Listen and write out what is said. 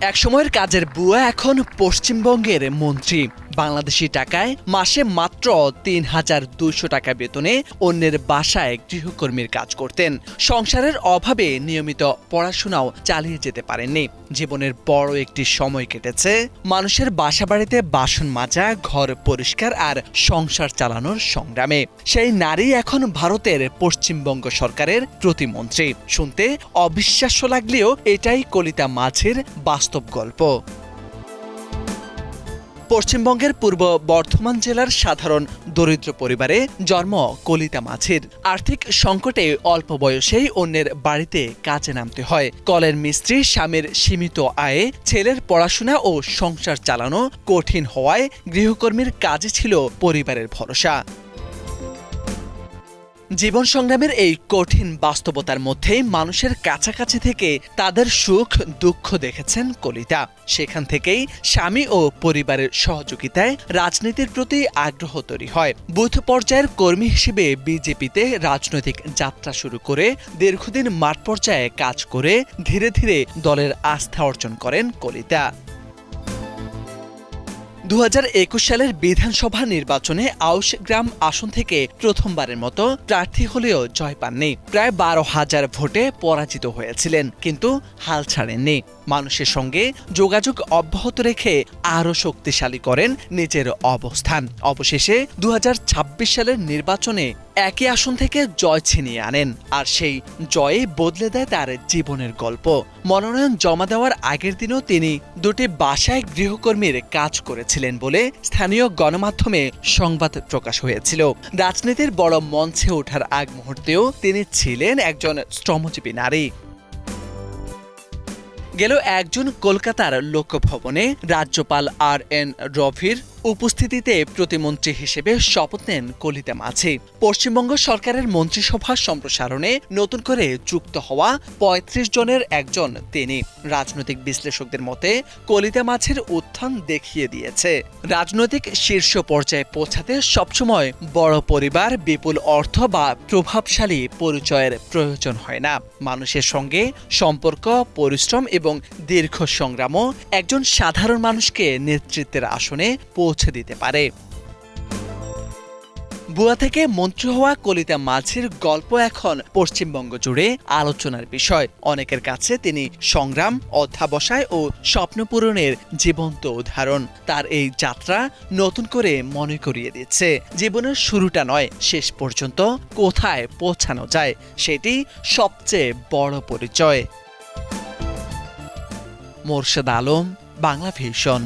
একসময়ের কাজের বুয়া এখন পশ্চিমবঙ্গের মন্ত্রী। বাংলাদেশি টাকায় মাসে মাত্র ৩,২০০ টাকা বেতনে অন্যের বাসায় গৃহকর্মীর কাজ করতেন। সংসারের অভাবে নিয়মিত পড়াশোনাও চালিয়ে যেতে পারেননি। জীবনের বড় একটি সময় কেটেছে মানুষের বাসাবাড়িতে বাসন মাজা, ঘর পরিষ্কার আর সংসার চালানোর সংগ্রামে। সেই নারী এখন ভারতের পশ্চিমবঙ্গ সরকারের প্রতিমন্ত্রী। শুনতে অবিশ্বাস্য লাগলেও এটাই কলিতা মাঝির বাস্তব গল্প। পশ্চিমবঙ্গের পূর্ব বর্ধমান জেলার সাধারণ দরিদ্র পরিবারে জন্ম কলিতা মাঝির। আর্থিক সংকটে অল্প বয়সেই অন্যের বাড়িতে কাজে নামতে হয়। কলের মিস্ত্রি স্বামীর সীমিত আয়ে ছেলের পড়াশোনা ও সংসার চালানো কঠিন হওয়ায় গৃহকর্মীর কাজই ছিল পরিবারের ভরসা। জীবন সংগ্রামের এই কঠিন বাস্তবতার মধ্যেই মানুষের কাছাকাছি থেকে তাদের সুখ দুঃখ দেখেছেন কলিতা। সেখান থেকেই স্বামী ও পরিবারের সহযোগিতায় রাজনীতির প্রতি আগ্রহ তৈরি হয়। বুথ পর্যায়ের কর্মী হিসেবে বিজেপিতে রাজনৈতিক যাত্রা শুরু করে দীর্ঘদিন মাঠ পর্যায়ে কাজ করে ধীরে ধীরে দলের আস্থা অর্জন করেন কলিতা। ২০২১ সালের বিধানসভা নির্বাচনে আউশ গ্রাম আসন থেকে প্রথমবারের মতো প্রার্থী হলেও জয় পাননি। প্রায় ১২,০০০ ভোটে পরাজিত হয়েছিলেন, কিন্তু হাল ছাড়েননি। মানুষের সঙ্গে যোগাযোগ অব্যাহত রেখে আরও শক্তিশালী করেন নিজের অবস্থান। অবশেষে ২০২৬ সালের নির্বাচনে একই আসন থেকে জয় ছিনিয়ে আনেন, আর সেই জয়ে বদলে দেয় তার জীবনের গল্প। মনোনয়ন জমা দেওয়ার আগের দিনও তিনি দুটি বাসায় গৃহকর্মীর কাজ করেছিলেন বলে স্থানীয় গণমাধ্যমে সংবাদ প্রকাশ হয়েছিল। রাজনীতির বড় মঞ্চে ওঠার আগ মুহূর্তেও তিনি ছিলেন একজন শ্রমজীবী নারী। গেল ১ জুন কলকাতার লোকভবনে রাজ্যপাল RN রভির উপস্থিতিতে প্রতিমন্ত্রী হিসেবে শপথ নেন কলিতা মাঝি। পশ্চিমবঙ্গ সরকারের মন্ত্রিসভা সম্প্রসারণে নতুন করে যুক্ত হওয়া ৩৫ জনের একজন তিনি। রাজনৈতিক বিশ্লেষকদের মতে কলিতা মাঝির উত্থান দেখিয়ে দিয়েছে রাজনৈতিক শীর্ষ পর্যায়ে পৌঁছাতে সবসময় বড় পরিবার, বিপুল অর্থ বা প্রভাবশালী পরিচয়ের প্রয়োজন হয় না। মানুষের সঙ্গে সম্পর্ক, পরিশ্রম এবং দীর্ঘ সংগ্রামও একজন সাধারণ মানুষকে নেতৃত্বের আসনে পৌঁছে দিতে পারে। বুয়া থেকে মন্ত্রী হওয়া কলিতা মাঝির গল্প এখন পশ্চিমবঙ্গ জুড়ে আলোচনার বিষয়। অনেকের কাছে তিনি সংগ্রাম, অধ্যাবসায় ও স্বপ্ন পূরণের জীবন্ত উদাহরণ। তার এই যাত্রা নতুন করে মনে করিয়ে দিচ্ছে জীবনের শুরুটা নয়, শেষ পর্যন্ত কোথায় পৌঁছানো যায় সেটি সবচেয়ে বড় পরিচয়। মোরশেদ আলম, বাংলা ভিশন।